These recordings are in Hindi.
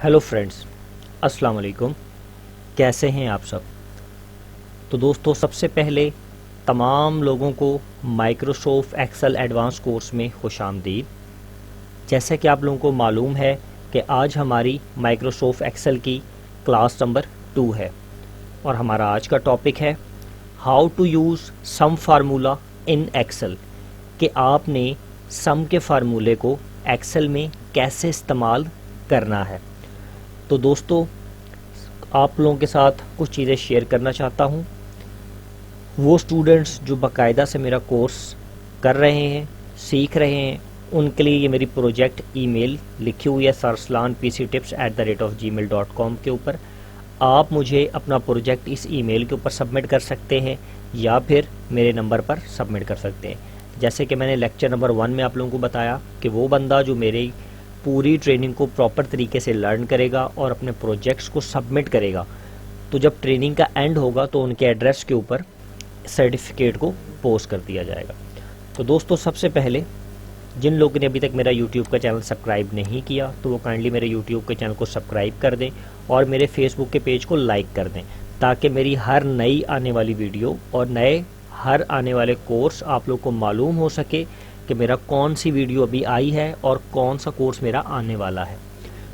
हेलो फ्रेंड्स, अस्सलाम वालेकुम। कैसे हैं आप सब। तो दोस्तों, सबसे पहले तमाम लोगों को माइक्रोसॉफ्ट एक्सेल एडवांस कोर्स में खुशामदीद। जैसे कि आप लोगों को मालूम है कि आज हमारी माइक्रोसॉफ्ट एक्सेल की क्लास नंबर 2 है और हमारा आज का टॉपिक है how to use some formula in Excel, कि आपने सम के फार्मूले को एक्सेल में कैसे इस्तेमाल करना है। तो दोस्तों, आप लोगों के साथ कुछ चीज़ें शेयर करना चाहता हूँ। वो स्टूडेंट्स जो बाकायदा से मेरा कोर्स कर रहे हैं, सीख रहे हैं, उनके लिए ये मेरी प्रोजेक्ट ईमेल लिखी हुई है sarslanpctips@gmail.com के ऊपर। आप मुझे अपना प्रोजेक्ट इस ईमेल के ऊपर सबमिट कर सकते हैं या फिर मेरे नंबर पर सबमिट कर सकते हैं। जैसे कि मैंने लेक्चर नंबर 1 में आप लोगों को बताया कि वो बंदा जो मेरे पूरी ट्रेनिंग को प्रॉपर तरीके से लर्न करेगा और अपने प्रोजेक्ट्स को सबमिट करेगा, तो जब ट्रेनिंग का एंड होगा तो उनके एड्रेस के ऊपर सर्टिफिकेट को पोस्ट कर दिया जाएगा। तो दोस्तों, सबसे पहले जिन लोगों ने अभी तक मेरा यूट्यूब का चैनल सब्सक्राइब नहीं किया तो वो काइंडली मेरे यूट्यूब के चैनल को सब्सक्राइब कर दें और मेरे फेसबुक के पेज को लाइक कर दें, ताकि मेरी हर नई आने वाली वीडियो और नए हर आने वाले कोर्स आप लोग को मालूम हो सके कि मेरा कौन सी वीडियो अभी आई है और कौन सा कोर्स मेरा आने वाला है।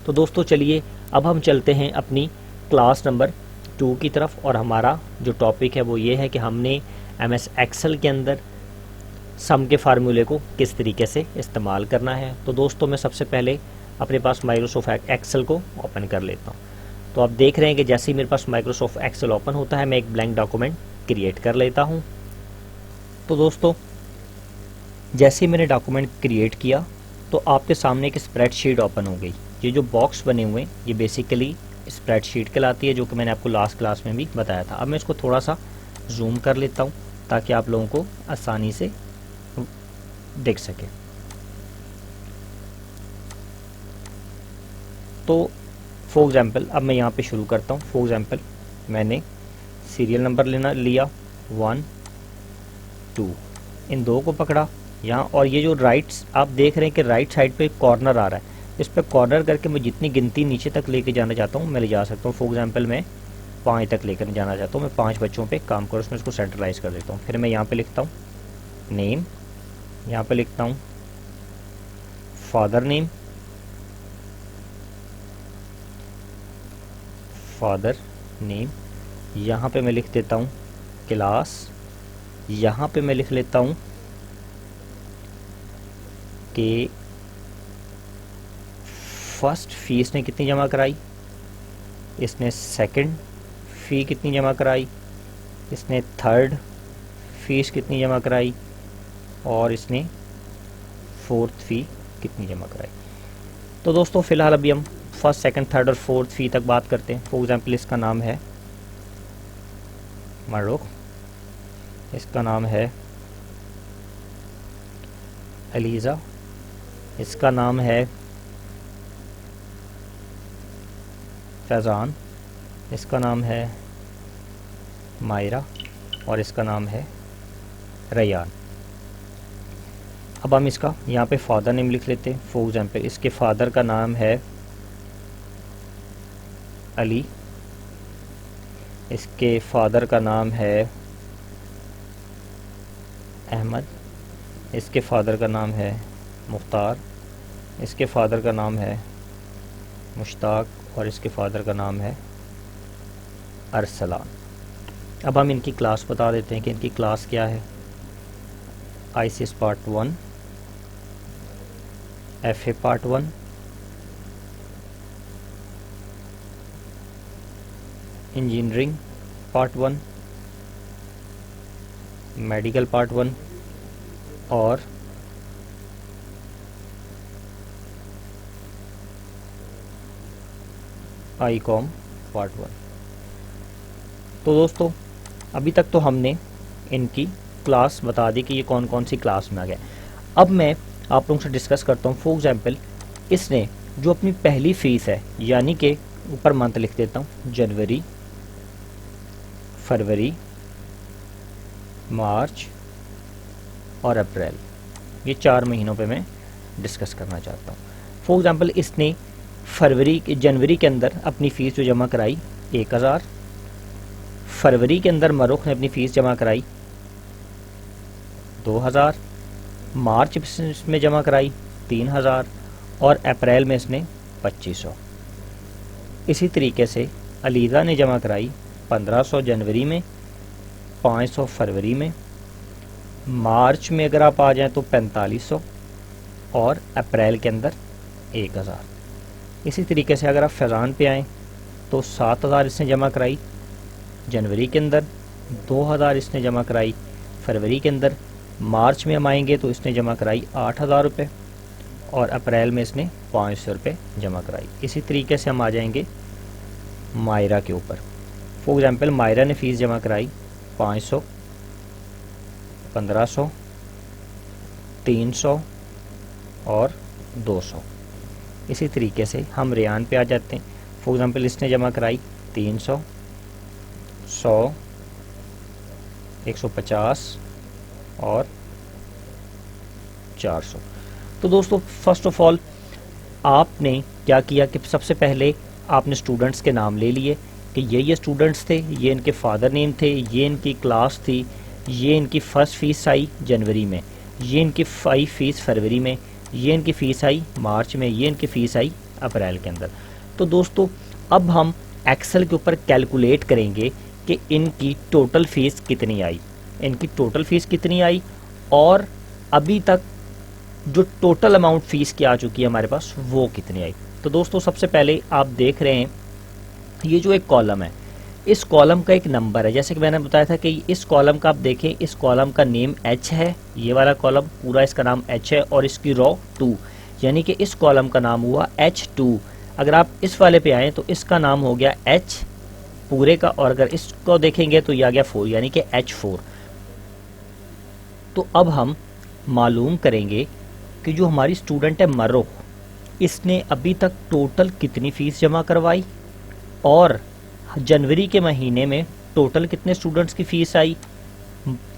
तो दोस्तों, चलिए अब हम चलते हैं अपनी क्लास नंबर 2 की तरफ। और हमारा जो टॉपिक है वो ये है कि हमने MS एक्सेल के अंदर सम के फार्मूले को किस तरीके से इस्तेमाल करना है। तो दोस्तों, मैं सबसे पहले अपने पास माइक्रोसॉफ्ट एक्सेल को ओपन कर लेता हूँ। तो आप देख रहे हैं कि जैसे ही मेरे पास माइक्रोसॉफ्ट एक्सेल ओपन होता है, मैं एक ब्लैंक डॉक्यूमेंट क्रिएट कर लेता हूँ। तो दोस्तों, जैसे ही मैंने डॉक्यूमेंट क्रिएट किया तो आपके सामने एक स्प्रेडशीट ओपन हो गई। ये जो बॉक्स बने हुए हैं ये बेसिकली स्प्रेडशीट कहलाती है, जो कि मैंने आपको लास्ट क्लास में भी बताया था। अब मैं इसको थोड़ा सा जूम कर लेता हूँ ताकि आप लोगों को आसानी से देख सके। तो फॉर एग्जांपल अब मैं यहाँ पे शुरू करता हूँ। फॉर एग्जांपल मैंने सीरियल नंबर लिया 1 2, इन दो को पकड़ा यहाँ, और ये जो राइट्स आप देख रहे हैं कि राइट साइड पे कॉर्नर आ रहा है, इस पर कॉर्नर करके मैं जितनी गिनती नीचे तक लेके जाना चाहता हूँ मैं ले जा सकता हूँ। फॉर एग्जांपल मैं 5 तक लेकर जाना चाहता हूँ, मैं 5 बच्चों पे काम करूँ, उसमें इसको सेंट्रलाइज कर देता हूँ। फिर मैं यहाँ पे लिखता हूँ नेम, यहाँ पे लिखता हूँ फादर नेम, यहाँ पे मैं लिख देता हूँ क्लास, यहाँ पे मैं लिख लेता हूँ कि फर्स्ट फी इसने कितनी जमा कराई, इसने सेकंड फ़ी कितनी जमा कराई, इसने थर्ड फीस कितनी जमा कराई और इसने फोर्थ फ़ी कितनी जमा कराई। तो दोस्तों, फ़िलहाल अभी हम फर्स्ट सेकंड थर्ड और फोर्थ फ़ी तक बात करते हैं। फॉर एग्जांपल इसका नाम है मारूक, इसका नाम है एलिज़ा, इसका नाम है फैज़ान, इसका नाम है मायरा और इसका नाम है रैयान। अब हम इसका यहाँ पे फादर नेम लिख लेते हैं। फॉर एग्जांपल इसके फादर का नाम है अली, इसके फादर का नाम है अहमद, इसके फादर का नाम है मुख्तार, इसके फादर का नाम है मुश्ताक और इसके फादर का नाम है अरसलान। अब हम इनकी क्लास बता देते हैं कि इनकी क्लास क्या है। ICS part 1, FA part 1, engineering part 1, medical part 1 और ICOM पार्ट 1। तो दोस्तों, अभी तक तो हमने इनकी क्लास बता दी कि ये कौन कौन सी क्लास में आ गया। अब मैं आप लोगों से डिस्कस करता हूँ। फॉर एग्जांपल इसने जो अपनी पहली फ़ीस है, यानी कि ऊपर मंथ लिख देता हूँ जनवरी, फरवरी, मार्च और अप्रैल, ये 4 महीनों पे मैं डिस्कस करना चाहता हूँ। फॉर एग्जांपल इसने जनवरी के अंदर अपनी फ़ीस जो जमा कराई 1000, फरवरी के अंदर मरूख ने अपनी फ़ीस जमा कराई 2000, मार्च में जमा कराई 3000 और अप्रैल में इसने 2500। इसी तरीके से अलीज़ा ने जमा कराई 1500 जनवरी में, 500 फरवरी में, मार्च में अगर आप आ जाएं तो 4500 और अप्रैल के अंदर 1000। इसी तरीके से अगर आप फैज़ान पे आएँ तो 7000 इसने जमा कराई जनवरी के अंदर, 2000 इसने जमा कराई फरवरी के अंदर, मार्च में हम आएंगे तो इसने जमा कराई 8000 रुपये और अप्रैल में इसने 500 रुपये जमा कराई। इसी तरीके से हम आ जाएंगे मायरा के ऊपर। फॉर एग्ज़ाम्पल मायरा ने फ़ीस जमा कराई 500, 1500, 300 और 200। इसी तरीके से हम रेहान पे आ जाते हैं। फॉर एग्ज़ाम्पल इसने जमा कराई 300, 100, 150 और 400। तो दोस्तों फर्स्ट ऑफ ऑल आपने क्या किया कि सबसे पहले आपने स्टूडेंट्स के नाम ले लिए कि ये स्टूडेंट्स थे, ये इनके फादर नेम थे, ये इनकी क्लास थी, ये इनकी फ़र्स्ट फ़ीस आई जनवरी में, ये इनकी 5 फ़ीस फरवरी में, ये इनकी फ़ीस आई मार्च में, ये इनकी फ़ीस आई अप्रैल के अंदर। तो दोस्तों अब हम एक्सेल के ऊपर कैलकुलेट करेंगे कि इनकी टोटल फ़ीस कितनी आई, इनकी टोटल फ़ीस कितनी आई और अभी तक जो टोटल अमाउंट फ़ीस की आ चुकी है हमारे पास वो कितनी आई। तो दोस्तों सबसे पहले आप देख रहे हैं ये जो एक कॉलम है, इस कॉलम का एक नंबर है। जैसे कि मैंने बताया था कि इस कॉलम का आप देखें, इस कॉलम का नेम H है, ये वाला कॉलम पूरा इसका नाम H है और इसकी रो 2, यानी कि इस कॉलम का नाम हुआ H2। अगर आप इस वाले पे आएँ तो इसका नाम हो गया H पूरे का, और अगर इसको देखेंगे तो ये आ गया 4 यानी कि H4। तो अब हम मालूम करेंगे कि जो हमारी स्टूडेंट है मरूख, इसने अभी तक टोटल कितनी फ़ीस जमा करवाई और जनवरी के महीने में टोटल कितने स्टूडेंट्स की फ़ीस आई,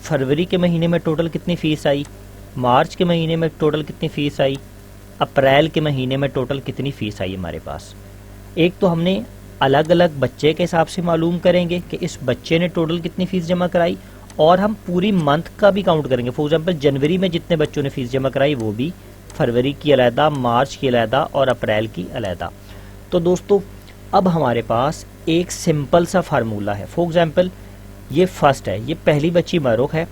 फरवरी के महीने में टोटल कितनी फ़ीस आई, मार्च के महीने में टोटल कितनी फ़ीस आई, अप्रैल के महीने में टोटल कितनी फ़ीस आई हमारे पास। एक तो हमने अलग अलग बच्चे के हिसाब से मालूम करेंगे कि इस बच्चे ने टोटल कितनी फ़ीस जमा कराई, और हम पूरी मंथ का भी काउंट करेंगे। फॉर एग्जांपल जनवरी में जितने बच्चों ने फ़ीस जमा कराई वो भी, फरवरी की अलहदा, मार्च की अलहदा और अप्रैल की अलहदा। तो दोस्तों अब हमारे पास एक सिंपल सा फार्मूला है। फॉर एग्जांपल ये फर्स्ट है, ये पहली बच्ची मरूख है,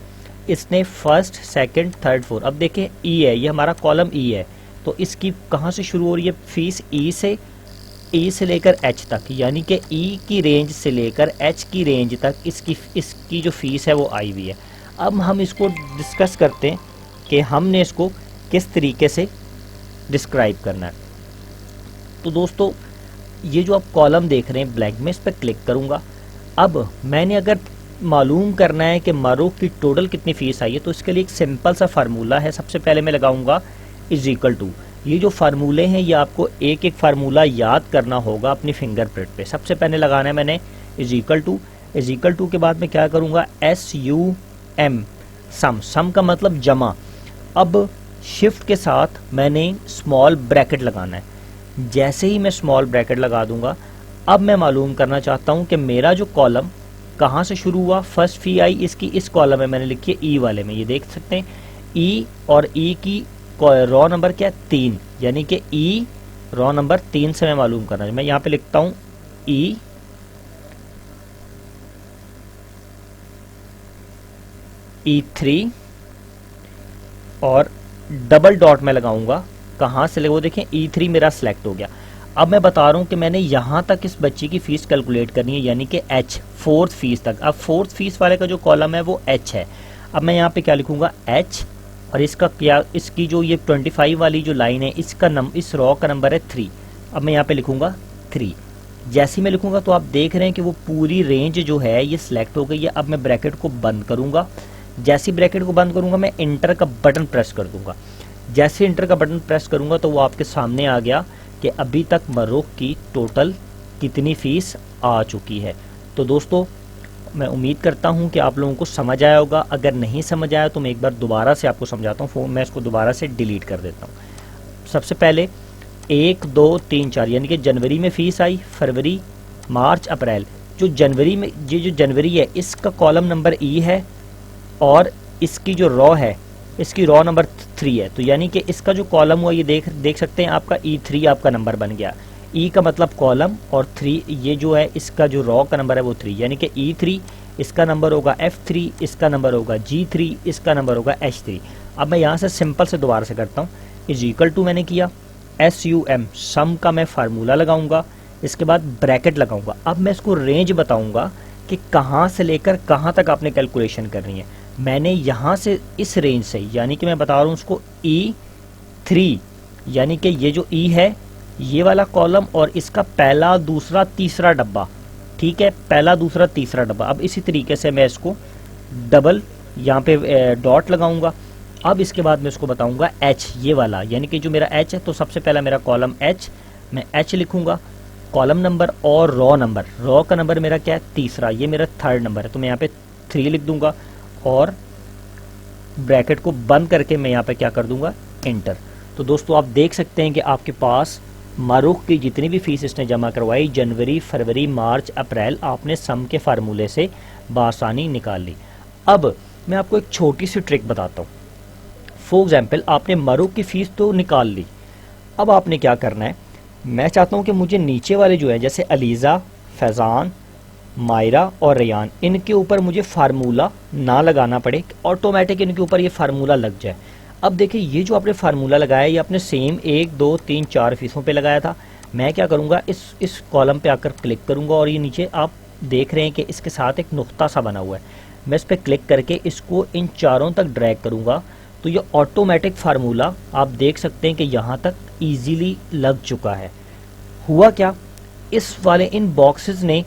इसने फर्स्ट, सेकंड, थर्ड, फोर्थ। अब देखें ई है, ये हमारा कॉलम ई है, तो इसकी कहाँ से शुरू हो रही है फ़ीस, ई से लेकर एच तक, यानी कि ई की रेंज से लेकर एच की रेंज तक इसकी जो फ़ीस है वो आई हुई है। अब हम इसको डिस्कस करते हैं कि हमने इसको किस तरीके से डिस्क्राइब करना है। तो दोस्तों ये जो आप कॉलम देख रहे हैं ब्लैंक में, इस पर क्लिक करूँगा। अब मैंने अगर मालूम करना है कि मरूख की टोटल कितनी फ़ीस आई है तो इसके लिए एक सिंपल सा फार्मूला है। सबसे पहले मैं लगाऊंगा इज इक्वल टू। ये जो फार्मूले हैं ये आपको एक एक फार्मूला याद करना होगा अपनी फिंगरप्रिंट पे। सबसे पहले लगाना है मैंने is equal to. Is equal to के बाद मैं क्या करूँगा, SUM, सम का मतलब जमा। अब शिफ्ट के साथ मैंने स्मॉल ब्रैकेट लगाना है। जैसे ही मैं स्मॉल ब्रैकेट लगा दूंगा, अब मैं मालूम करना चाहता हूं कि मेरा जो कॉलम कहां से शुरू हुआ। फर्स्ट फी आई इसकी इस कॉलम में मैंने लिखी है ई वाले में, ये देख सकते हैं ई, और ई की रॉ नंबर क्या है 3, यानी कि ई रॉ नंबर 3 से मैं मालूम करना है। मैं यहां पे लिखता हूं E3 और डबल डॉट में लगाऊंगा। कहाँ से लगे वो देखें, E3 मेरा सिलेक्ट हो गया। अब मैं बता रहा हूँ कि मैंने यहाँ तक इस बच्ची की फ़ीस कैलकुलेट करनी है, यानी कि H, फोर्थ फीस तक। अब फोर्थ फीस वाले का जो कॉलम है वो H है। अब मैं यहाँ पे क्या लिखूँगा H, और इसका क्या, इसकी जो ये 25 वाली जो लाइन है इसका इस रॉ का नंबर है 3। अब मैं यहाँ पे लिखूँगा 3। जैसे ही मैं लिखूँगा तो आप देख रहे हैं कि वो पूरी रेंज जो है ये सिलेक्ट हो गई है। अब मैं ब्रैकेट को बंद करूँगा। जैसे ही ब्रैकेट को बंद करूँगा मैं इंटर का बटन प्रेस कर दूँगा। जैसे इंटर का बटन प्रेस करूँगा तो वो आपके सामने आ गया कि अभी तक मरूख की टोटल कितनी फ़ीस आ चुकी है। तो दोस्तों मैं उम्मीद करता हूँ कि आप लोगों को समझ आया होगा। अगर नहीं समझ आया तो मैं एक बार दोबारा से आपको समझाता हूँ। मैं इसको दोबारा से डिलीट कर देता हूँ। सबसे पहले 1 2 3 4 यानी कि जनवरी में फीस आई, फरवरी, मार्च, अप्रैल। जो जनवरी में ये जो जनवरी है इसका कॉलम नंबर ई है और इसकी जो रॉ है इसकी रॉ नंबर 3 है। तो यानी कि इसका जो कॉलम हुआ ये देख सकते हैं आपका E3 आपका नंबर बन गया। ई का मतलब कॉलम और 3 ये जो है इसका जो रॉ का नंबर है वो 3, यानी कि E3 इसका नंबर होगा F3, इसका नंबर होगा G3, इसका नंबर होगा H3। अब मैं यहाँ से सिंपल से दोबारा से करता हूँ। इज इक्वल टू मैंने किया SUM, सम का मैं फार्मूला लगाऊंगा, इसके बाद ब्रैकेट लगाऊंगा। अब मैं इसको रेंज बताऊंगा कि कहाँ से लेकर कहाँ तक आपने कैलकुलेशन करनी है। मैंने यहाँ से इस रेंज से, यानी कि मैं बता रहा हूँ उसको E3, यानी कि ये जो E है ये वाला कॉलम और इसका पहला, दूसरा, तीसरा डब्बा, ठीक है, पहला, दूसरा, तीसरा डब्बा। अब इसी तरीके से मैं इसको डबल यहाँ पे डॉट लगाऊंगा। अब इसके बाद मैं इसको बताऊंगा H, ये वाला, यानी कि जो मेरा H है, तो सबसे पहला मेरा कॉलम H, मैं H लिखूंगा, कॉलम नंबर और रॉ नंबर। रॉ का नंबर मेरा क्या है? तीसरा, ये मेरा 3rd नंबर है, तो मैं यहाँ पे 3 लिख दूंगा और ब्रैकेट को बंद करके मैं यहाँ पे क्या कर दूंगा? एंटर। तो दोस्तों आप देख सकते हैं कि आपके पास मारूख की जितनी भी फीस इसने जमा करवाई जनवरी, फरवरी, मार्च, अप्रैल, आपने सम के फार्मूले से बासानी निकाल ली। अब मैं आपको एक छोटी सी ट्रिक बताता हूँ। फॉर एग्जाम्पल आपने मारूख की फीस तो निकाल ली, अब आपने क्या करना है, मैं चाहता हूँ कि मुझे नीचे वाले जो है जैसे अलीज़ा, फैज़ान, मायरा और रेयान, इनके ऊपर मुझे फार्मूला ना लगाना पड़े, ऑटोमेटिक इनके ऊपर ये फार्मूला लग जाए। अब देखिए ये जो आपने फार्मूला लगाया ये आपने सेम 1 2 3 4 फीसों पे लगाया था। मैं क्या करूँगा, इस कॉलम पे आकर क्लिक करूँगा और ये नीचे आप देख रहे हैं कि इसके साथ एक नुक्ता सा बना हुआ है। मैं इस पर क्लिक करके इसको इन चारों तक ड्रैग करूँगा तो ये ऑटोमेटिक फार्मूला आप देख सकते हैं कि यहाँ तक ईजीली लग चुका है। हुआ क्या, इस वाले इन बॉक्सेस ने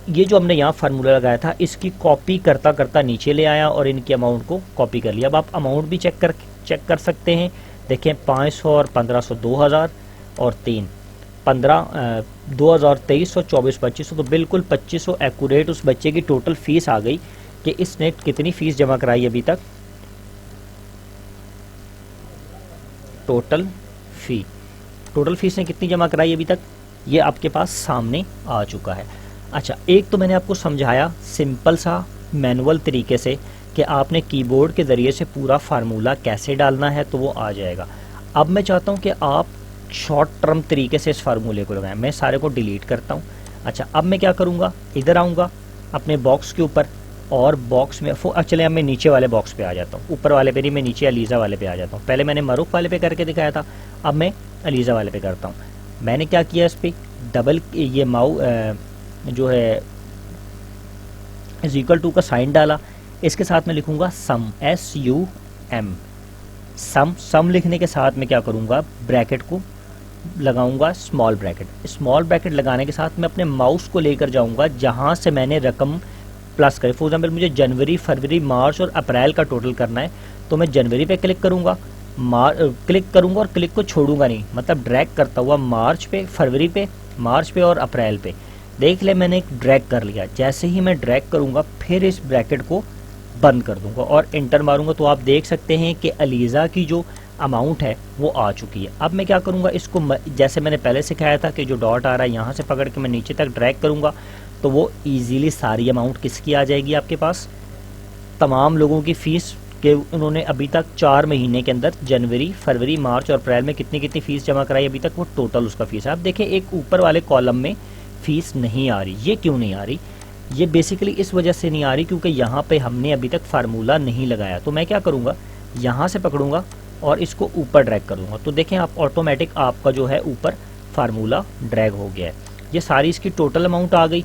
ये जो हमने यहाँ फार्मूला लगाया था इसकी कॉपी करता करता नीचे ले आया और इनके अमाउंट को कॉपी कर लिया। अब आप अमाउंट भी चेक कर सकते हैं। देखें 500 और 1500, 2000 और 3, 15, 2023 और 24, 2500, तो बिल्कुल 2500 एक्यूरेट उस बच्चे की टोटल फीस आ गई कि इसने कितनी फीस जमा कराई अभी तक। टोटल फीस ने कितनी जमा कराई अभी तक, ये आपके पास सामने आ चुका है। अच्छा, एक तो मैंने आपको समझाया सिंपल सा मैनुअल तरीके से कि आपने कीबोर्ड के ज़रिए से पूरा फार्मूला कैसे डालना है, तो वो आ जाएगा। अब मैं चाहता हूँ कि आप शॉर्ट टर्म तरीके से इस फार्मूले को लगाएं। मैं सारे को डिलीट करता हूँ। अच्छा, अब मैं क्या करूँगा, इधर आऊँगा अपने बॉक्स के ऊपर और बॉक्स में चले अब मैं नीचे वाले बॉक्स पे आ जाता हूँ। ऊपर वाले पे नहीं, मैं नीचे अलीज़ा वाले पे आ जाता हूँ। पहले मैंने मारूख वाले पे करके दिखाया था, अब मैं अलीज़ा वाले पे करता हूँ। मैंने क्या किया, इस पर डबल ये जो है इज इक्वल टू का साइन डाला, इसके साथ मैं लिखूंगा सम, SUM, सम लिखने के साथ मैं क्या करूंगा, ब्रैकेट को लगाऊंगा स्मॉल ब्रैकेट। स्मॉल ब्रैकेट लगाने के साथ मैं अपने माउस को लेकर जाऊंगा जहां से मैंने रकम प्लस करी। फॉर एग्जाम्पल मुझे जनवरी, फरवरी, मार्च और अप्रैल का टोटल करना है, तो मैं जनवरी पे क्लिक करूंगा, और क्लिक को छोड़ूंगा नहीं, मतलब ड्रैग करता हुआ मार्च पे, फरवरी पे, मार्च पे और अप्रैल पे। देख ले मैंने एक ड्रैग कर लिया। जैसे ही मैं ड्रैग करूंगा फिर इस ब्रैकेट को बंद कर दूंगा और इंटर मारूंगा, तो आप देख सकते हैं कि अलीज़ा की जो अमाउंट है वो आ चुकी है। अब मैं क्या करूंगा, इसको जैसे मैंने पहले सिखाया था कि जो डॉट आ रहा है यहाँ से पकड़ के मैं नीचे तक ड्रैग करूंगा तो वो ईजीली सारी अमाउंट किसकी आ जाएगी आपके पास, तमाम लोगों की फ़ीस कि उन्होंने अभी तक 4 महीने के अंदर जनवरी, फरवरी, मार्च और अप्रैल में कितनी कितनी फ़ीस जमा कराई अभी तक, वो टोटल उसका फ़ीस है। आप देखें एक ऊपर वाले कॉलम में फ़ीस नहीं आ रही। ये क्यों नहीं आ रही, ये बेसिकली इस वजह से नहीं आ रही क्योंकि यहाँ पे हमने अभी तक फार्मूला नहीं लगाया। तो मैं क्या करूँगा, यहाँ से पकड़ूंगा और इसको ऊपर ड्रैग कर दूँगा, तो देखें आप ऑटोमेटिक आपका जो है ऊपर फार्मूला ड्रैग हो गया है। ये सारी इसकी टोटल अमाउंट आ गई,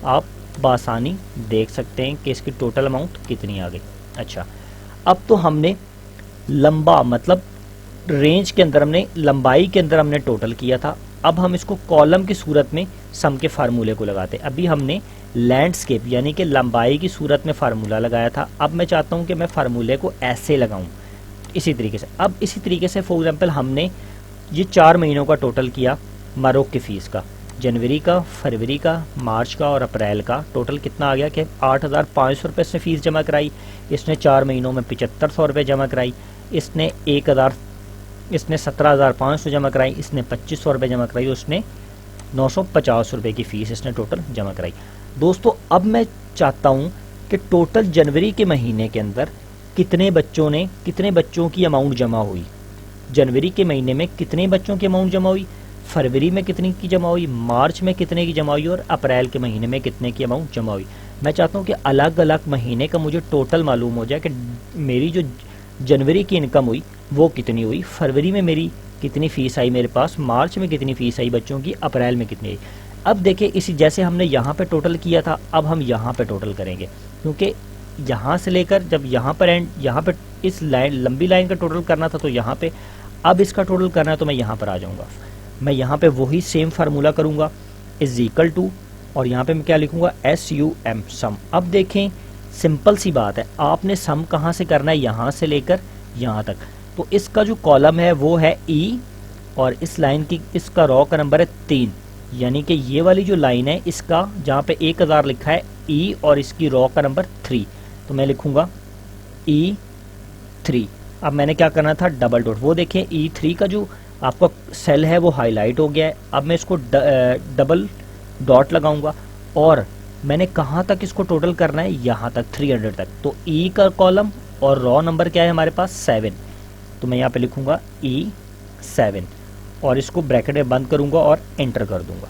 आप बासानी देख सकते हैं कि इसकी टोटल अमाउंट कितनी आ गई। अच्छा, अब तो हमने लंबा मतलब रेंज के अंदर हमने लंबाई के अंदर हमने टोटल किया था। अब हम इसको कॉलम की सूरत में सम के फार्मूले को लगाते हैं। अभी हमने लैंडस्केप यानी कि लंबाई की सूरत में फार्मूला लगाया था। अब मैं चाहता हूं कि मैं फार्मूले को ऐसे लगाऊं, इसी तरीके से। अब इसी तरीके से फॉर एग्जांपल हमने ये 4 महीनों का टोटल किया मारूख की फ़ीस का, जनवरी का, फरवरी का, मार्च का और अप्रैल का टोटल कितना आ गया कि 8,500 रुपये से फ़ीस जमा कराई। इसने 4 महीनों में 7500 रुपये जमा कराई। इसने इसने 17,500 जमा कराई, इसने 2,500 रुपये जमा कराई, उसने 950 रुपये की फ़ीस इसने टोटल जमा कराई। दोस्तों अब मैं चाहता हूँ कि टोटल जनवरी के महीने के अंदर कितने बच्चों की अमाउंट जमा हुई, जनवरी के महीने में कितने बच्चों की अमाउंट जमा हुई, फरवरी में कितने की जमा हुई, मार्च में कितने की जमा हुई और अप्रैल के महीने में कितने की अमाउंट जमा हुई। मैं चाहता हूँ कि अलग अलग महीने का मुझे टोटल मालूम हो जाए कि मेरी जो जनवरी की इनकम हुई वो कितनी हुई, फरवरी में मेरी कितनी फ़ीस आई मेरे पास, मार्च में कितनी फ़ीस आई बच्चों की, अप्रैल में कितनी आई। अब देखिए इसी जैसे हमने यहाँ पे टोटल किया था, अब हम यहाँ पे टोटल करेंगे, क्योंकि यहाँ से लेकर जब यहाँ पर यहाँ पे इस लाइन लंबी लाइन का टोटल करना था तो यहाँ पे, अब इसका टोटल करना है तो मैं यहाँ पर आ जाऊँगा। मैं यहाँ पे वही सेम फार्मूला करूँगा, इज इक्वल टू, और यहाँ पे मैं क्या लिखूँगा, SUM सम। अब देखें सिंपल सी बात है, आपने सम कहाँ से करना है, यहाँ से लेकर यहाँ तक। तो इसका जो कॉलम है वो है E और इस लाइन की इसका रॉ का नंबर है 3, यानी कि ये वाली जो लाइन है इसका जहाँ पे 1000 लिखा है E और इसकी रॉ का नंबर 3, तो मैं लिखूँगा E3। अब मैंने क्या करना था, डबल डॉट, वो देखें E3 का जो आपका सेल है वो हाईलाइट हो गया है। अब मैं इसको डबल डॉट लगाऊंगा और मैंने कहाँ तक इसको टोटल करना है, यहाँ तक 300 तक। तो E का कॉलम और रॉ नंबर क्या है हमारे पास 7, तो मैं यहाँ पे लिखूँगा E7 और इसको ब्रैकेट में बंद करूँगा और एंटर कर दूँगा।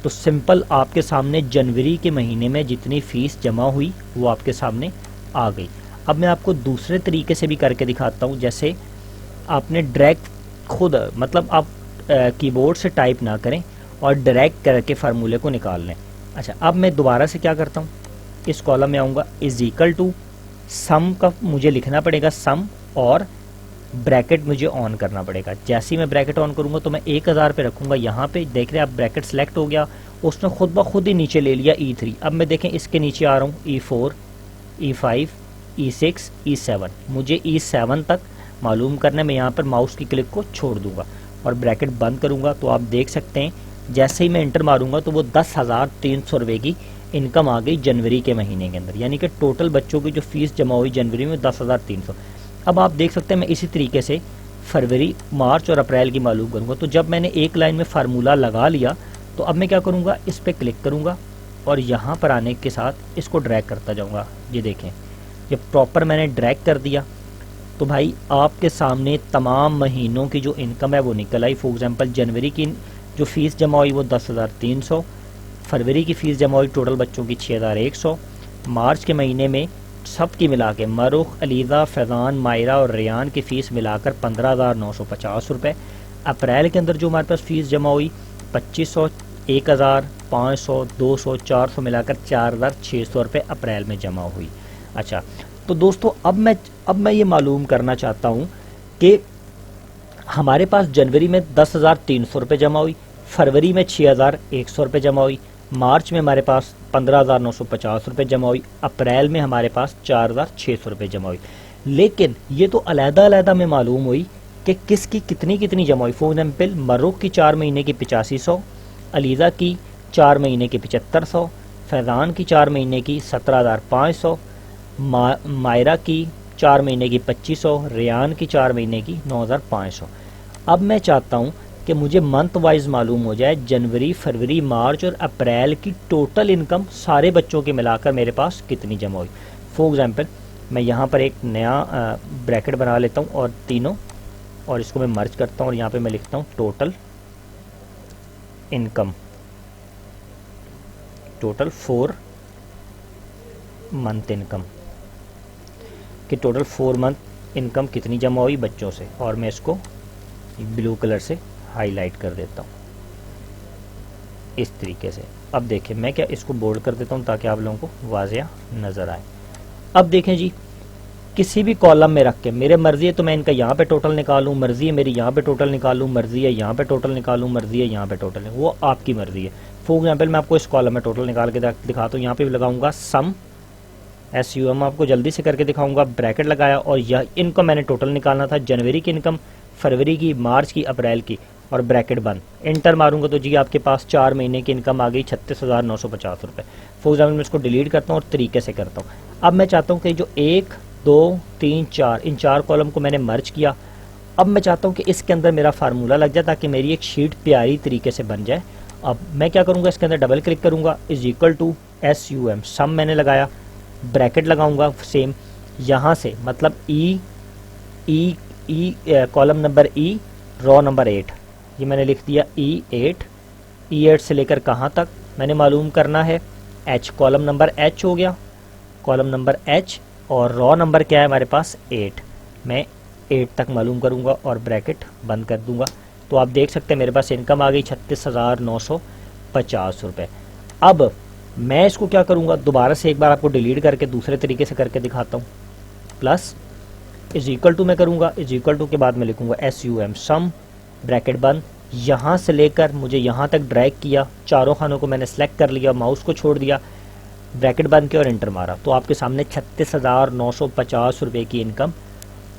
तो सिंपल आपके सामने जनवरी के महीने में जितनी फ़ीस जमा हुई वो आपके सामने आ गई। अब मैं आपको दूसरे तरीके से भी करके दिखाता हूँ, जैसे आपने ड्रैग खुद, मतलब आप कीबोर्ड से टाइप ना करें और ड्रैग करके फार्मूले को निकाल लें। अच्छा, अब मैं दोबारा से क्या करता हूँ, इस कॉलम में आऊँगा, इज इक्वल टू सम का मुझे लिखना पड़ेगा सम और ब्रैकेट मुझे ऑन करना पड़ेगा। जैसे ही मैं ब्रैकेट ऑन करूँगा तो मैं 1000 पे रखूँगा, यहाँ पे देख रहे हैं आप ब्रैकेट सेलेक्ट हो गया, उसने खुद ब खुद ही नीचे ले लिया E3। अब मैं देखें इसके नीचे आ रहा हूँ E4, E5, E6, E7, मुझे E7 तक मालूम करना है। मैं यहाँ पर माउस की क्लिक को छोड़ दूंगा और ब्रैकेट बंद करूँगा, तो आप देख सकते हैं जैसे ही मैं एंटर मारूंगा तो वो 10,300 रुपये की इनकम आ गई जनवरी के महीने के अंदर, यानी कि टोटल बच्चों की जो फीस जमा हुई जनवरी में 10,300। अब आप देख सकते हैं मैं इसी तरीके से फरवरी, मार्च और अप्रैल की मालूम करूँगा। तो जब मैंने एक लाइन में फार्मूला लगा लिया तो अब मैं क्या करूँगा, इस पर क्लिक करूँगा और यहाँ पर आने के साथ इसको ड्रैग करता जाऊँगा। ये देखें, ये प्रॉपर मैंने ड्रैग कर दिया तो भाई आपके सामने तमाम महीनों की जो इनकम है वो निकल आई। फॉर एग्जांपल जनवरी की जो फ़ीस जमा हुई वो 10,300, फरवरी की फ़ीस जमा हुई टोटल बच्चों की 6,100, मार्च के महीने में सब की मिला के मरुख, अलीज़ा, फैज़ान, मायरा और रेयान की फ़ीस मिलाकर 15,950 रुपये, अप्रैल के अंदर जो हमारे पास फ़ीस जमा हुई 2,500, 1,000, 500, 200, 400 मिलाकर 4,600 रुपये अप्रैल में जमा हुई। अच्छा, तो दोस्तों अब मैं ये मालूम करना चाहता हूँ कि हमारे पास जनवरी में 10,300 रुपये जमा हुई, फरवरी में 6,100 रुपये जमा हुई, मार्च में हमारे पास 15,950 रुपये जमा हुई, अप्रैल में हमारे पास 4,600 रुपये जमा हुई। लेकिन ये तो अलग-अलग में मालूम हुई कि किसकी कितनी जमा हुई। फॉर एग्जाम्पल मरुख की 4 महीने की 8500, अलीज़ा की 4 महीने की 7500, फैज़ान की 4 महीने की 17,500, मायरा की 4 महीने की 2500, रेयान की 4 महीने की 9,500। अब मैं चाहता हूँ कि मुझे मंथ वाइज मालूम हो जाए जनवरी, फरवरी, मार्च और अप्रैल की टोटल इनकम सारे बच्चों के मिलाकर मेरे पास कितनी जमा हुई। फॉर एग्जांपल मैं यहाँ पर एक नया ब्रैकेट बना लेता हूँ और तीनों, और इसको मैं मर्ज करता हूँ और यहाँ पे मैं लिखता हूँ total income, total 4 month income कि टोटल 4 मंथ इनकम कितनी जमा हुई बच्चों से, और मैं इसको ब्लू कलर से हाईलाइट कर देता हूँ इस तरीके से। अब देखें मैं क्या इसको बोल्ड कर देता हूँ ताकि आप लोगों को वाज़िया नज़र आए। अब देखें जी, किसी भी कॉलम में रख के मेरे मर्ज़ी है तो मैं इनका यहाँ पे टोटल निकालूँ, मर्ज़ी है मेरी यहाँ पे टोटल निकालूँ, मर्ज़ी है यहाँ पे टोटल निकालूँ, मर्ज़ी है यहाँ पे टोटल, वो आपकी मर्ज़ी है। फॉर एग्जाम्पल मैं आपको इस कॉलम में टोटल निकाल के दिखाता हूँ। यहाँ पे भी लगाऊंगा सम, SUM आपको जल्दी से करके दिखाऊंगा, ब्रैकेट लगाया और यह इनकम मैंने टोटल निकालना था, जनवरी की इनकम, फरवरी की, मार्च की, अप्रैल की, और ब्रैकेट बंद। एंटर मारूंगा तो जी आपके पास 4 महीने की इनकम आ गई 36,950 रुपये। फॉर एग्जाम्पल मैं इसको डिलीट करता हूँ और तरीके से करता हूँ। अब मैं चाहता हूँ कि जो 1, 2, 3, 4 इन 4 कॉलम को मैंने मर्ज किया, अब मैं चाहता हूँ कि इसके अंदर मेरा फार्मूला लग जाए ताकि मेरी एक शीट प्यारी तरीके से बन जाए। अब मैं क्या करूँगा, इसके अंदर डबल क्लिक करूँगा, is equal to SUM, sum मैंने लगाया, ब्रैकेट लगाऊंगा सेम यहाँ से, मतलब column number E, row number 8, ये मैंने लिख दिया E8 से लेकर कहाँ तक मैंने मालूम करना है, H, कॉलम नंबर H हो गया, कॉलम नंबर H, और रो नंबर क्या है हमारे पास 8, मैं 8 तक मालूम करूँगा और ब्रैकेट बंद कर दूँगा। तो आप देख सकते हैं मेरे पास इनकम आ गई 36,950 रुपये। अब मैं इसको क्या करूँगा, दोबारा से एक बार आपको डिलीट करके दूसरे तरीके से करके दिखाता हूँ। प्लस इज इक्वल टू मैं करूँगा, इज इक्वल टू के बाद मैं लिखूँगा SUM, सम, ब्रैकेट बंद, यहाँ से लेकर मुझे यहाँ तक ड्रैग किया, चारों खानों को मैंने सेलेक्ट कर लिया, माउस को छोड़ दिया, ब्रैकेट बंद किया और एंटर मारा, तो आपके सामने 36,950 रुपये की इनकम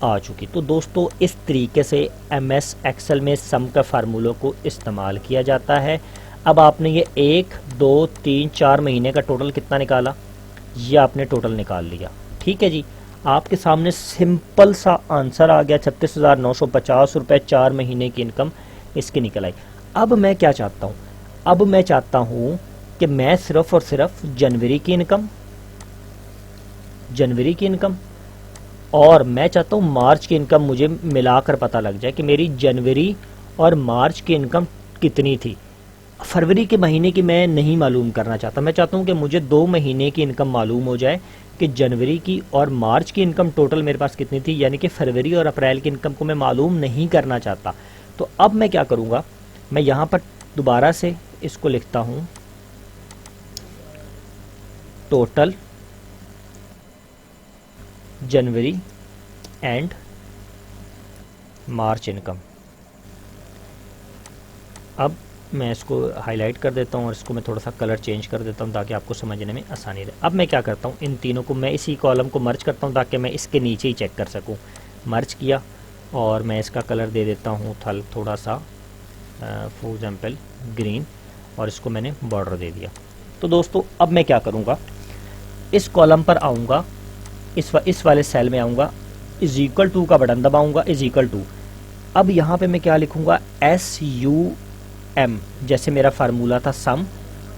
आ चुकी। तो दोस्तों इस तरीके से MS एक्सेल में सम का फार्मूलों को इस्तेमाल किया जाता है। अब आपने ये 1, 2, 3, 4 महीने का टोटल कितना निकाला, ये आपने टोटल निकाल लिया। ठीक है जी, आपके सामने सिंपल सा आंसर आ गया, 36,950 रुपये 4 महीने की इनकम इसकी निकल आई। अब मैं क्या चाहता हूँ, अब मैं चाहता हूँ कि मैं सिर्फ और सिर्फ जनवरी की इनकम और मैं चाहता हूँ मार्च की इनकम मुझे मिलाकर पता लग जाए कि मेरी जनवरी और मार्च की इनकम कितनी थी। फरवरी के महीने की मैं नहीं मालूम करना चाहता, मैं चाहता हूँ कि मुझे 2 महीने की इनकम मालूम हो जाए कि जनवरी की और मार्च की इनकम टोटल मेरे पास कितनी थी, यानी कि फरवरी और अप्रैल की इनकम को मैं मालूम नहीं करना चाहता। तो अब मैं क्या करूँगा, मैं यहाँ पर दोबारा से इसको लिखता हूँ, total January and March income. अब मैं इसको हाईलाइट कर देता हूँ और इसको मैं थोड़ा सा कलर चेंज कर देता हूँ ताकि आपको समझने में आसानी रहे। अब मैं क्या करता हूँ, इन तीनों को मैं इसी कॉलम को मर्ज करता हूँ ताकि मैं इसके नीचे ही चेक कर सकूँ। मर्ज किया और मैं इसका कलर दे देता हूँ थोड़ा सा फॉर एग्जाम्पल ग्रीन, और इसको मैंने बॉर्डर दे दिया। तो दोस्तों अब मैं क्या करूँगा, इस कॉलम पर आऊँगा, इस वाले सेल में आऊँगा, इज इक्वल टू का बटन दबाऊँगा, इज इक्वल टू, अब यहाँ पे मैं क्या लिखूँगा, SUM, जैसे मेरा फार्मूला था सम,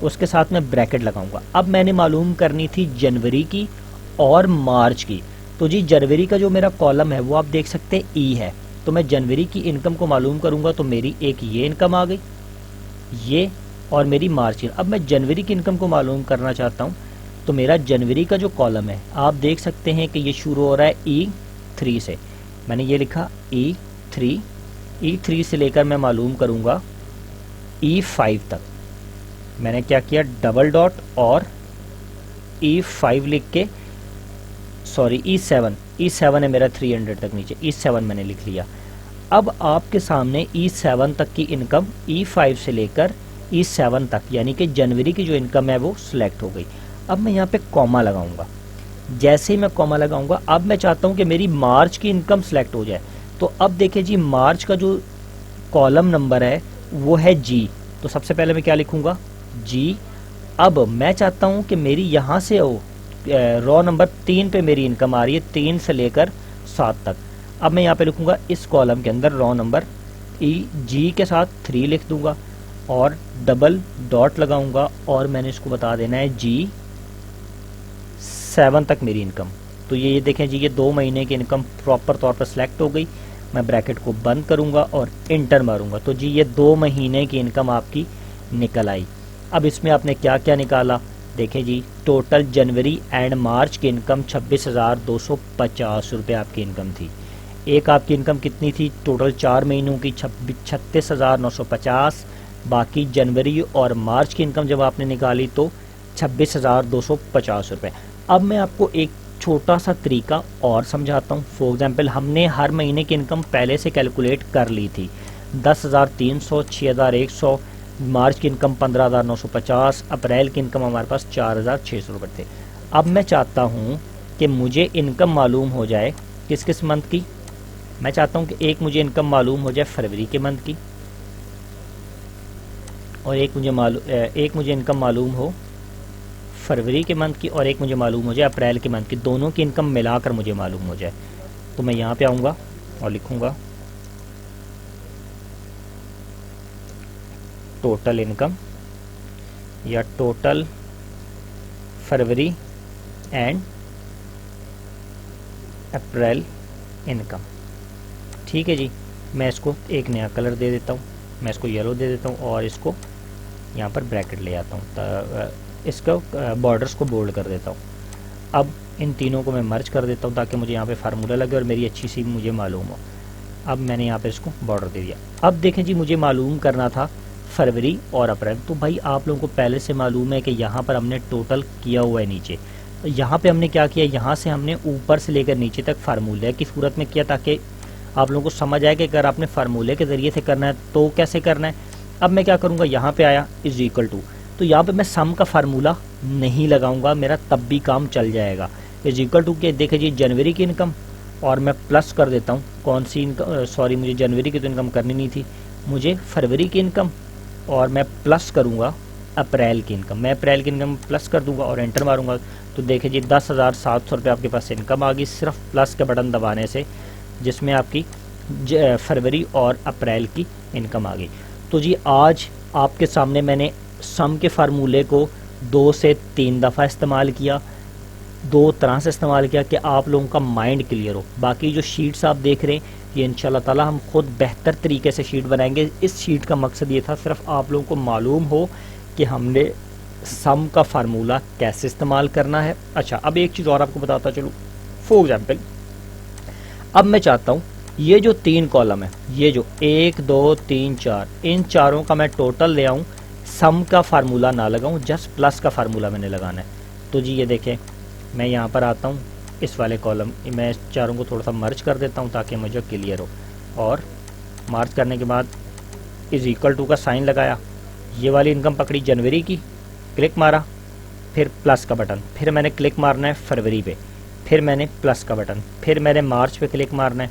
उसके साथ में ब्रैकेट लगाऊंगा। अब मैंने मालूम करनी थी जनवरी की और मार्च की, तो जी जनवरी का जो मेरा कॉलम है वो आप देख सकते हैं E है, तो मैं जनवरी की इनकम को मालूम करूंगा, तो मेरी एक ये इनकम आ गई, ये, और मेरी मार्च की। अब मैं जनवरी की इनकम को मालूम करना चाहता हूँ, तो मेरा जनवरी का जो कॉलम है आप देख सकते हैं कि ये शुरू हो रहा है E3 से, मैंने ये लिखा E3 से लेकर मैं मालूम करूंगा E5 तक। मैंने क्या किया, डबल डॉट और E5 लिख के, सॉरी E7 है मेरा 300 तक नीचे, E7 मैंने लिख लिया। अब आपके सामने E7 तक की इनकम E5 से लेकर E7 तक, यानी कि जनवरी की जो इनकम है वो सिलेक्ट हो गई। अब मैं यहाँ पे कॉमा लगाऊंगा, जैसे ही मैं कॉमा लगाऊंगा अब मैं चाहता हूँ कि मेरी मार्च की इनकम सिलेक्ट हो जाए। तो अब देखिए जी, मार्च का जो कॉलम नंबर है वो है G, तो सबसे पहले मैं क्या लिखूंगा, G। अब मैं चाहता हूं कि मेरी यहां से रो नंबर 3 पे मेरी इनकम आ रही है, 3 से लेकर 7 तक। अब मैं यहां पे लिखूंगा इस कॉलम के अंदर रो नंबर G के साथ 3 लिख दूंगा और डबल डॉट लगाऊंगा और मैंने इसको बता देना है G7 तक मेरी इनकम। तो ये देखें जी, ये 2 महीने की इनकम प्रॉपर तौर पर सिलेक्ट हो गई। मैं ब्रैकेट को बंद करूंगा और इंटर मारूंगा, तो जी ये 2 महीने की इनकम आपकी निकल आई। अब इसमें आपने क्या क्या निकाला, देखें जी, टोटल जनवरी एंड मार्च की इनकम 26,250 रुपये आपकी इनकम थी। एक आपकी इनकम कितनी थी, टोटल 4 महीनों की 36,950, बाकी जनवरी और मार्च की इनकम जब आपने निकाली तो 26,250 रुपये। अब मैं आपको एक छोटा सा तरीका और समझाता हूँ। फॉर एग्जांपल हमने हर महीने की इनकम पहले से कैलकुलेट कर ली थी, 10,300, 6,100, मार्च की इनकम 15,950, अप्रैल की इनकम हमारे पास 4,600 रुपये थे। अब मैं चाहता हूँ कि मुझे इनकम मालूम हो जाए किस किस मंथ की। मैं चाहता हूँ कि एक मुझे इनकम मालूम हो जाए फरवरी के मंथ की, और एक मुझे इनकम मालूम हो फरवरी के मंथ की, और एक मुझे मालूम हो जाए अप्रैल के मंथ की। दोनों की इनकम मिलाकर मुझे मालूम हो जाए। तो मैं यहाँ पे आऊँगा और लिखूँगा टोटल इनकम या total February and April income. ठीक है जी, मैं इसको एक नया कलर दे देता हूँ, मैं इसको येलो दे देता हूँ और इसको यहाँ पर ब्रैकेट ले आता हूँ, इसका बॉर्डर्स को बोल्ड कर देता हूँ। अब इन तीनों को मैं मर्ज कर देता हूँ ताकि मुझे यहाँ पे फार्मूला लगे और मेरी अच्छी सी मुझे मालूम हो। अब मैंने यहाँ पे इसको बॉर्डर दे दिया। अब देखें जी, मुझे मालूम करना था फरवरी और अप्रैल, तो भाई आप लोगों को पहले से मालूम है कि यहाँ पर हमने टोटल किया हुआ है नीचे। तो यहाँ पे हमने क्या किया, यहाँ से हमने ऊपर से लेकर नीचे तक फार्मूले की सूरत में किया ताकि आप लोगों को समझ आए कि अगर आपने फार्मूले के ज़रिए से करना है तो कैसे करना है। अब मैं क्या करूँगा, यहाँ पे आया इज इक्वल टू, तो यहाँ पे मैं सम का फार्मूला नहीं लगाऊंगा, मेरा तब भी काम चल जाएगा। इज इक्वल टू के देखे जी जनवरी की इनकम और मैं प्लस कर देता हूँ कौन सी इनकम, सॉरी मुझे जनवरी की तो इनकम करनी नहीं थी, मुझे फरवरी की इनकम और मैं प्लस करूँगा अप्रैल की इनकम। मैं अप्रैल की इनकम प्लस कर दूंगा और एंटर मारूंगा तो देखे जी 10,700 रुपये आपके पास इनकम आ गई सिर्फ प्लस के बटन दबाने से, जिसमें आपकी फरवरी और अप्रैल की इनकम आ गई। तो जी आज आपके सामने मैंने सम के फार्मूले को 2 से 3 दफ़ा इस्तेमाल किया, 2 तरह से इस्तेमाल किया कि आप लोगों का माइंड क्लियर हो। बाकी जो शीट्स आप देख रहे हैं ये इंशाल्लाह ताला हम खुद बेहतर तरीके से शीट बनाएंगे। इस शीट का मकसद ये था सिर्फ आप लोगों को मालूम हो कि हमने सम का फार्मूला कैसे इस्तेमाल करना है। अच्छा, अब एक चीज़ और आपको बताता चलूँ। फॉर एग्जाम्पल, अब मैं चाहता हूँ ये जो 3 कॉलम है, ये जो 1 2 3 4, इन चारों का मैं टोटल ले आऊँ, सम का फार्मूला ना लगाऊँ, जस्ट प्लस का फार्मूला मैंने लगाना है। तो जी ये देखें, मैं यहाँ पर आता हूँ, इस वाले कॉलम मैं इस चारों को थोड़ा सा मर्ज कर देता हूँ ताकि मुझे क्लियर हो, और मर्ज करने के बाद इज इक्वल टू का साइन लगाया, ये वाली इनकम पकड़ी जनवरी की, क्लिक मारा, फिर प्लस का बटन, फिर मैंने क्लिक मारना है फरवरी पे, फिर मैंने प्लस का बटन, फिर मैंने मार्च पे क्लिक मारना है,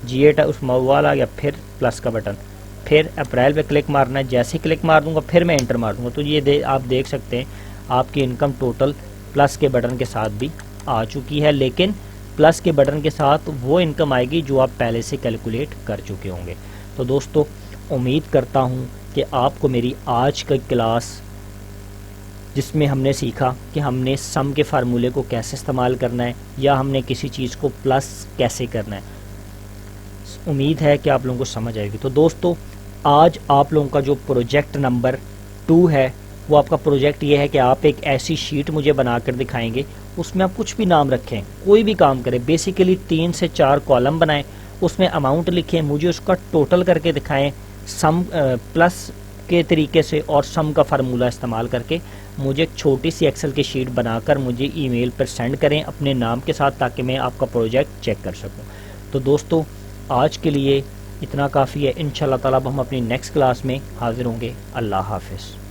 G8 उस वाला आ गया, फिर प्लस का बटन, फिर अप्रैल पे क्लिक मारना है। जैसे ही क्लिक मार दूंगा फिर मैं एंटर मार दूंगा तो ये आप देख सकते हैं आपकी इनकम टोटल प्लस के बटन के साथ भी आ चुकी है, लेकिन प्लस के बटन के साथ वो इनकम आएगी जो आप पहले से कैलकुलेट कर चुके होंगे। तो दोस्तों, उम्मीद करता हूँ कि आपको मेरी आज की क्लास, जिसमें हमने सीखा कि हमने सम के फार्मूले को कैसे इस्तेमाल करना है या हमने किसी चीज़ को प्लस कैसे करना है, उम्मीद है कि आप लोगों को समझ आएगी। तो दोस्तों, आज आप लोगों का जो प्रोजेक्ट नंबर 2 है वो आपका प्रोजेक्ट ये है कि आप एक ऐसी शीट मुझे बनाकर दिखाएंगे, उसमें आप कुछ भी नाम रखें, कोई भी काम करें, बेसिकली 3 से 4 कॉलम बनाएं, उसमें अमाउंट लिखें, मुझे उसका टोटल करके दिखाएं सम प्लस के तरीके से और सम का फार्मूला इस्तेमाल करके मुझे एक छोटी सी एक्सेल की शीट बनाकर मुझे ईमेल पर सेंड करें अपने नाम के साथ, ताकि मैं आपका प्रोजेक्ट चेक कर सकूं। तो दोस्तों, आज के लिए इतना काफ़ी है। इंशाल्लाह ताला हम अपनी नेक्स्ट क्लास में हाजिर होंगे। अल्लाह हाफिज़।